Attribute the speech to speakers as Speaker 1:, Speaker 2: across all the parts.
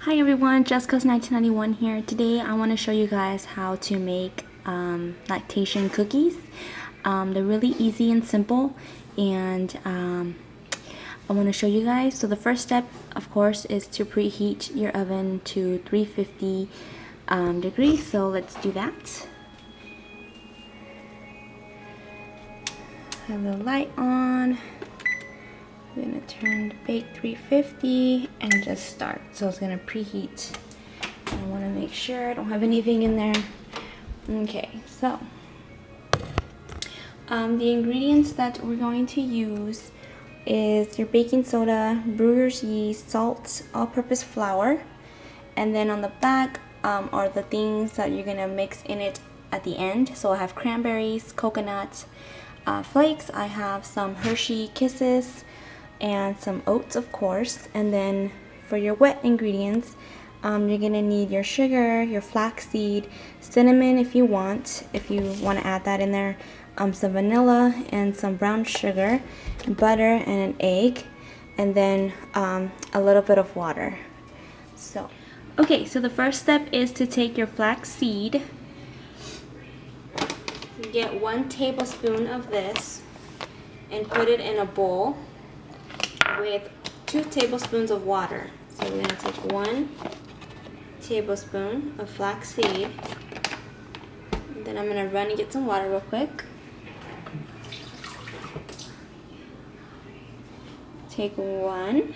Speaker 1: Hi everyone, Jessica's 1991 here. Today I want to show you guys how to make lactation cookies. They're really easy and simple, and I want to show you guys. So the first step, of course, is to preheat your oven to 350 degrees. So let's do that. Have the light on. We're gonna turn the bake 350 and just start. So it's gonna preheat. I want to make sure I don't have anything in there. Okay, so the ingredients that we're going to use is your baking soda, brewer's yeast, salt, all-purpose flour, and then on the back are the things that you're gonna mix in it at the end. So I have cranberries, coconut flakes. I have some Hershey Kisses and some oats, of course. And then for your wet ingredients, you're gonna need your sugar, your flaxseed, cinnamon if you want to add that in there, some vanilla and some brown sugar, butter and an egg, and then a little bit of water. So okay, so the first step is to take your flaxseed, get 1 tablespoon of this and put it in a bowl with 2 tablespoons of water. So we're going to take 1 tablespoon of flaxseed, and then I'm going to run and get some water real quick. Take 1.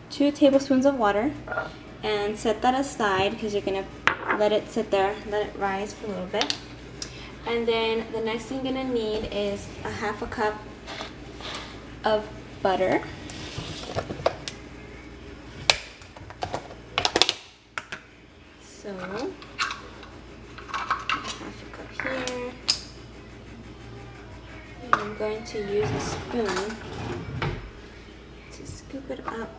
Speaker 1: Two tablespoons of water, and set that aside because you're going to let it sit there, let it rise for a little bit. And then the next thing you're going to need is a 1/2 cup of butter. So 1/2 cup here. And I'm going to use a spoon to scoop it up.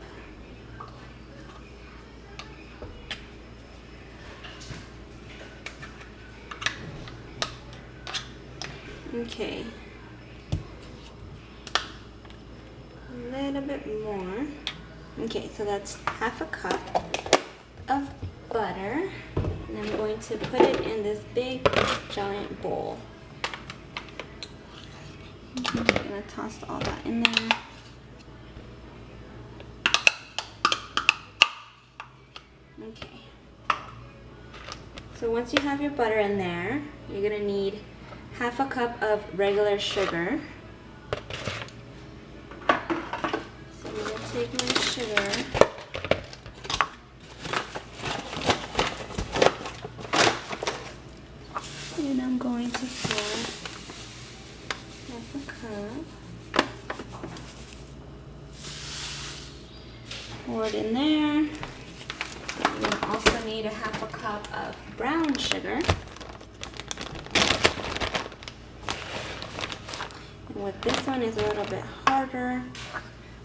Speaker 1: Okay, a little bit more. Okay, so that's 1/2 cup of butter, and I'm going to put it in this big giant bowl. I'm gonna toss all that in there. Okay, so once you have your butter in there, you're gonna need 1/2 cup of regular sugar. So I'm going to take my sugar and I'm going to pour 1/2 cup. Pour it in there. You're going to also need 1/2 cup of brown sugar. With this one is a little bit harder,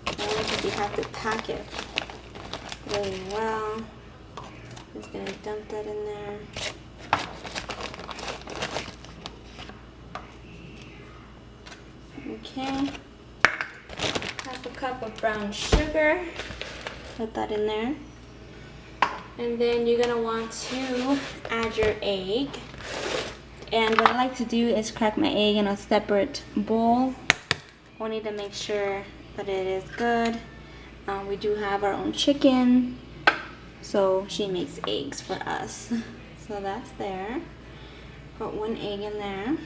Speaker 1: because you have to pack it really well. I'm just going to dump that in there. Okay, 1/2 cup of brown sugar, put that in there. And then you're going to want to add your egg. And what I like to do is crack my egg in a separate bowl, only to make sure that it is good. We do have our own chicken, so she makes eggs for us. So that's there. Put 1 egg in there.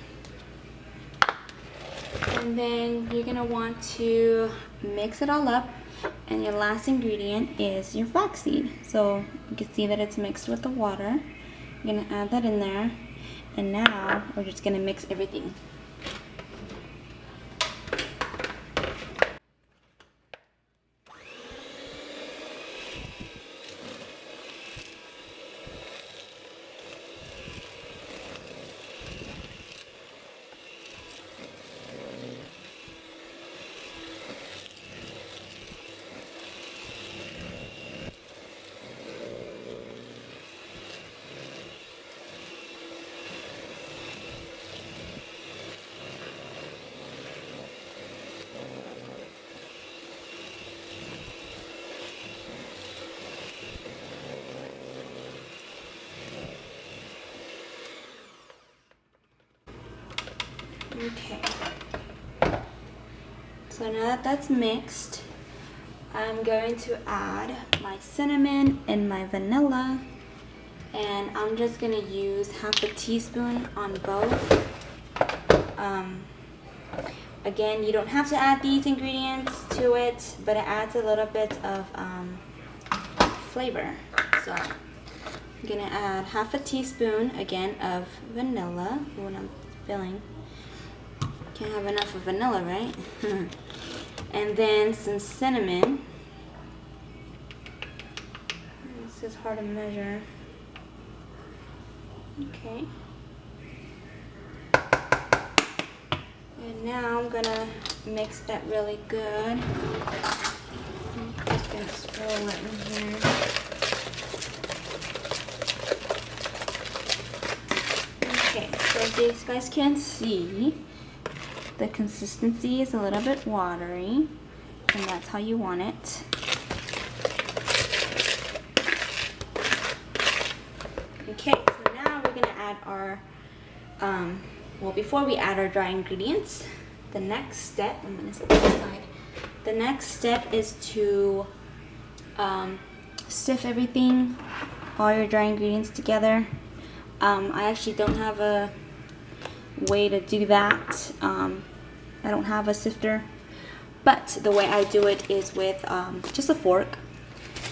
Speaker 1: And then you're going to want to mix it all up. And your last ingredient is your flaxseed. So you can see that it's mixed with the water. You're going to add that in there. And now we're just going to mix everything. Okay. So now that that's mixed, I'm going to add my cinnamon and my vanilla, and I'm just gonna use half a teaspoon on both. Again, you don't have to add these ingredients to it, but it adds a little bit of flavor. So I'm gonna add half a teaspoon again of vanilla when I'm filling. Can't have enough of vanilla, right? And then some cinnamon. This is hard to measure. Okay. And now I'm gonna mix that really good. I'm just gonna swirl it in here. Okay, so as you guys can see, the consistency is a little bit watery, and that's how you want it. Okay, so now we're gonna add our, well, before we add our dry ingredients, the next step, I'm gonna set this aside. The next step is to sift everything, all your dry ingredients together. I actually don't have a way to do that. I don't have a sifter, but the way I do it is with just a fork.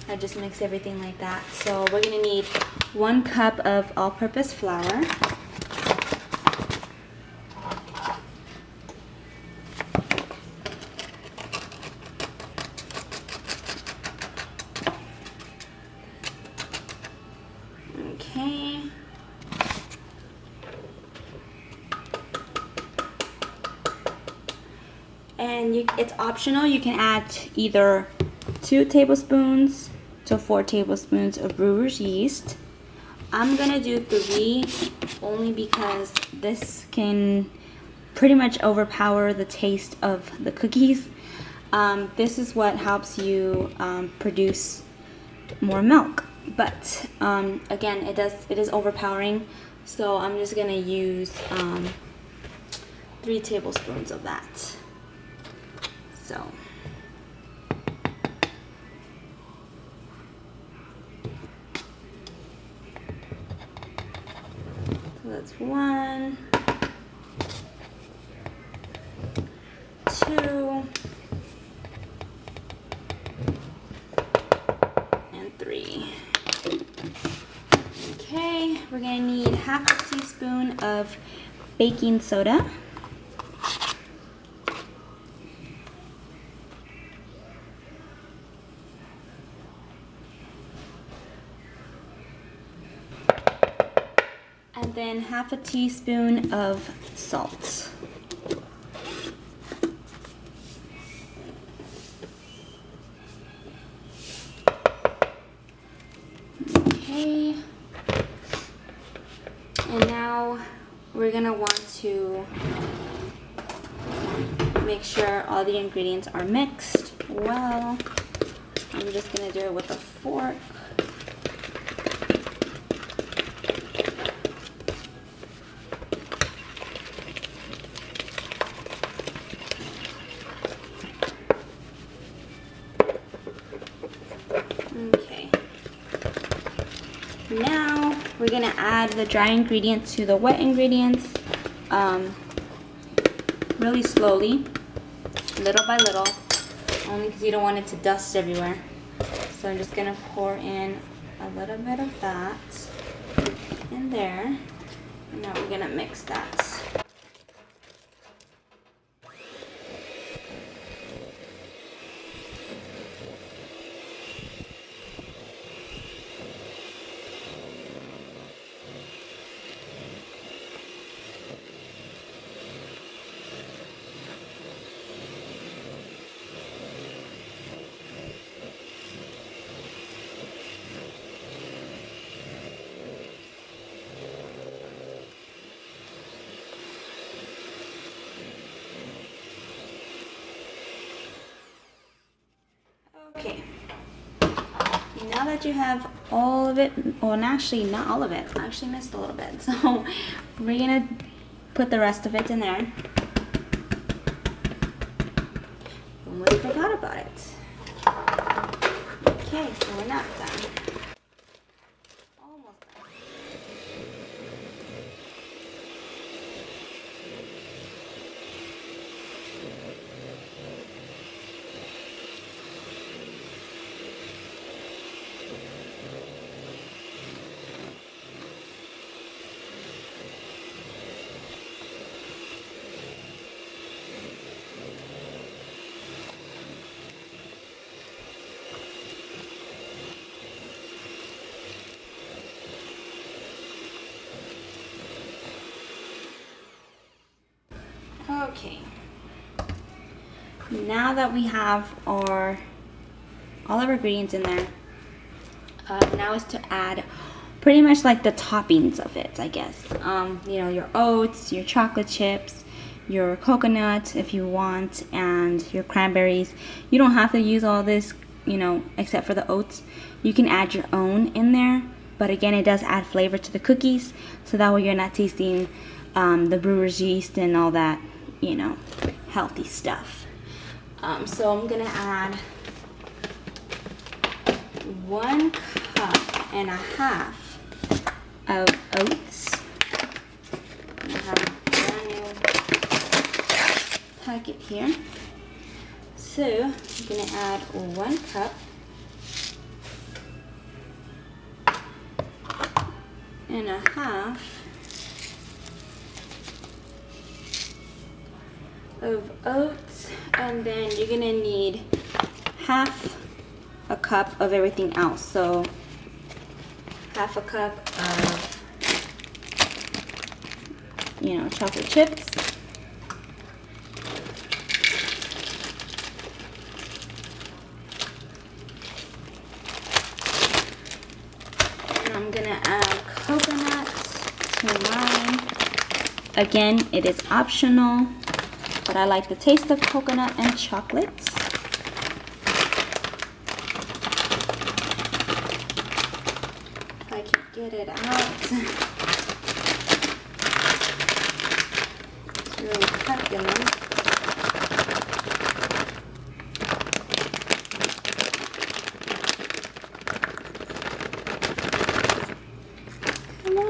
Speaker 1: I just mix everything like that. So we're gonna need 1 cup of all-purpose flour. Okay. And it's optional. You can add either 2 tablespoons to 4 tablespoons of brewer's yeast. I'm gonna do 3 only because this can pretty much overpower the taste of the cookies. This is what helps you produce more milk, but again, it is overpowering, so I'm just gonna use 3 tablespoons of that. So that's 1, 2, and 3. Okay, we're gonna need half a teaspoon of baking soda. And then half a teaspoon of salt. Okay. And now we're gonna want to make sure all the ingredients are mixed well. I'm just gonna do it with a fork. Okay. Now we're gonna add the dry ingredients to the wet ingredients really slowly, little by little, only because you don't want it to dust everywhere. So I'm just gonna pour in a little bit of that in there, and now we're gonna mix that. Okay, now that you have all of it, well, actually not all of it, I actually missed a little bit, so we're gonna put the rest of it in there. almost forgot about it. Okay, so we're not done. Almost done. Okay, now that we have all of our ingredients in there, now is to add pretty much like the toppings of it, I guess. You know, your oats, your chocolate chips, your coconut if you want, and your cranberries. You don't have to use all this, you know, except for the oats. You can add your own in there, but again, it does add flavor to the cookies, so that way you're not tasting the brewer's yeast and all that, you know, healthy stuff. So I'm gonna add 1.5 cups of oats. I have a brand new packet here. So I'm gonna add 1 cup and a half of oats, and then you're gonna need half a cup of everything else. So half a cup of, you know, chocolate chips, and I'm gonna add coconut to mine. Again, it is optional, but I like the taste of coconut and chocolate. If I can get it out. It's really succulent. Come on.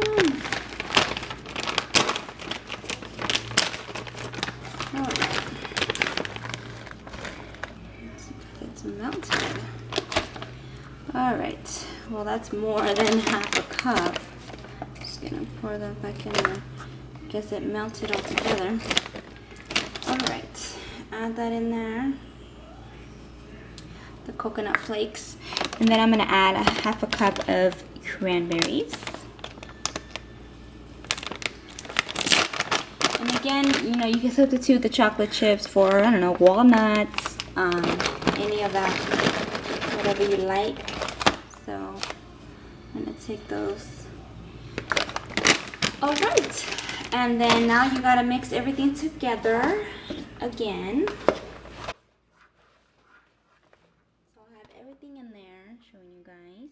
Speaker 1: Melted. All right, well, that's more than half a cup. Just gonna pour that back in there. Guess it melted all together. All right, add that in there, the coconut flakes, and then I'm gonna add a half a cup of cranberries. And again, you know, you can substitute the chocolate chips for, I don't know, walnuts, any of that, whatever you like. So I'm gonna take those. All right, and then now you gotta mix everything together again. So I'll have everything in there, showing you guys.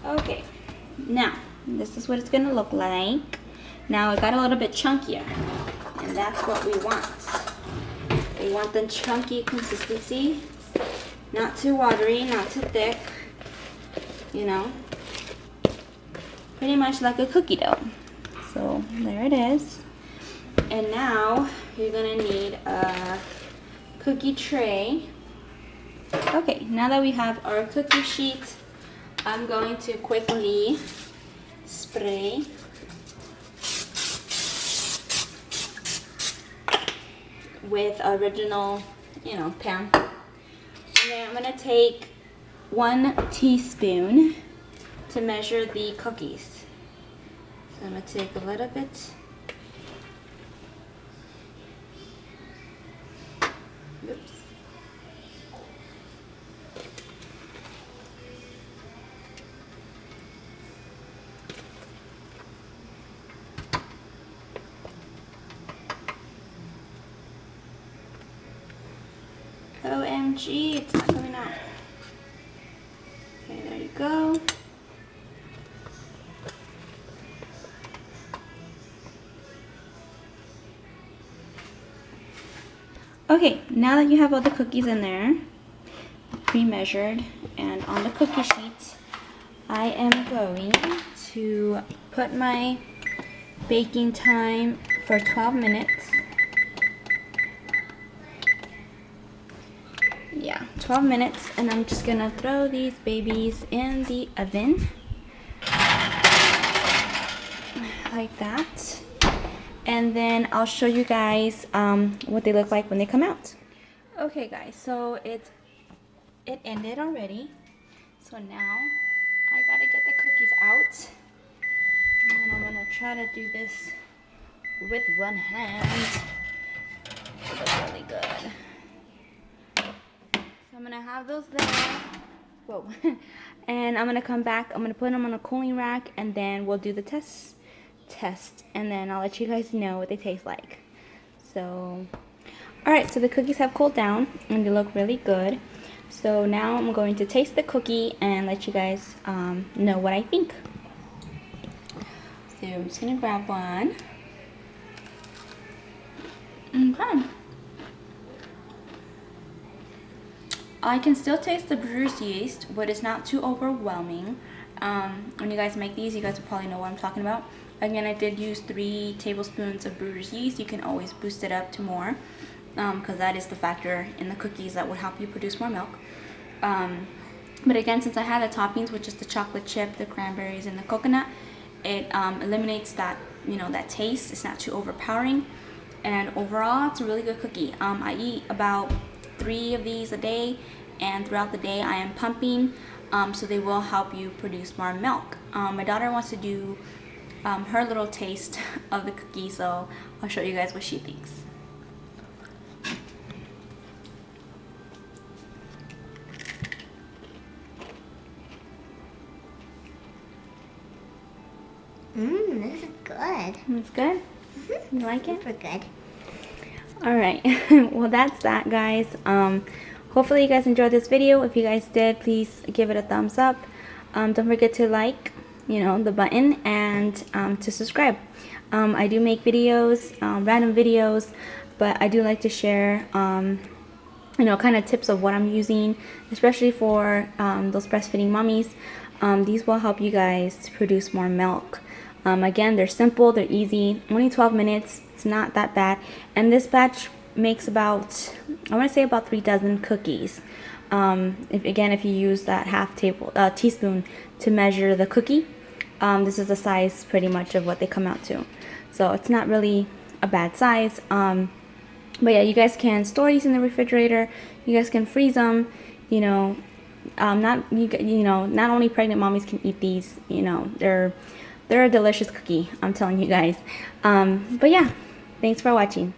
Speaker 1: Okay, now this is what it's gonna look like. Now it got a little bit chunkier, and that's what we want. We want the chunky consistency, not too watery, not too thick, you know, pretty much like a cookie dough. So there it is. And now you're gonna need a cookie tray. Okay, now that we have our cookie sheet, I'm going to quickly spray with original, you know, pan. And then I'm gonna take 1 teaspoon to measure the cookies. So I'm gonna take a little bit. Oops. OMG, it's not coming out. Okay, there you go. Okay, now that you have all the cookies in there, pre-measured, and on the cookie sheet, I am going to put my baking time for 12 minutes. Yeah, 12 minutes, and I'm just gonna throw these babies in the oven like that. And then I'll show you guys what they look like when they come out. Okay guys, so it ended already. So now I gotta get the cookies out. And I'm gonna try to do this with one hand. It looks really good. So I'm gonna have those there. Whoa. And I'm gonna come back, I'm gonna put them on a cooling rack, and then we'll do the test, and then I'll let you guys know what they taste like. So alright, so the cookies have cooled down and they look really good. So now I'm going to taste the cookie and let you guys know what I think. So I'm just gonna grab one. Okay. I can still taste the brewer's yeast, but it's not too overwhelming. When you guys make these, you guys will probably know what I'm talking about. Again, I did use 3 tablespoons of brewer's yeast. You can always boost it up to more, because that is the factor in the cookies that would help you produce more milk. But again, since I had the toppings, which is the chocolate chip, the cranberries, and the coconut, it eliminates that, you know, that taste. It's not too overpowering, and overall, it's a really good cookie. I eat about 3 of these a day, and throughout the day, I am pumping, so they will help you produce more milk. My daughter wants to do her little taste of the cookie, so I'll show you guys what she thinks.
Speaker 2: This is good.
Speaker 1: It's good? You like it?
Speaker 2: Super good.
Speaker 1: Alright, well that's that, guys. Hopefully you guys enjoyed this video. If you guys did, please give it a thumbs up. Don't forget to like, you know, the button, and to subscribe. I do make videos, random videos, but I do like to share you know, kind of tips of what I'm using, especially for those breastfeeding mommies. These will help you guys to produce more milk. Again, they're simple, they're easy, only 12 minutes, it's not that bad. And this batch makes about, I want to say about 3 dozen cookies. If you use that half teaspoon to measure the cookie, this is the size pretty much of what they come out to. So it's not really a bad size. But yeah, you guys can store these in the refrigerator. You guys can freeze them. You know, not only pregnant mommies can eat these. You know, they're a delicious cookie, I'm telling you guys. But yeah, thanks for watching.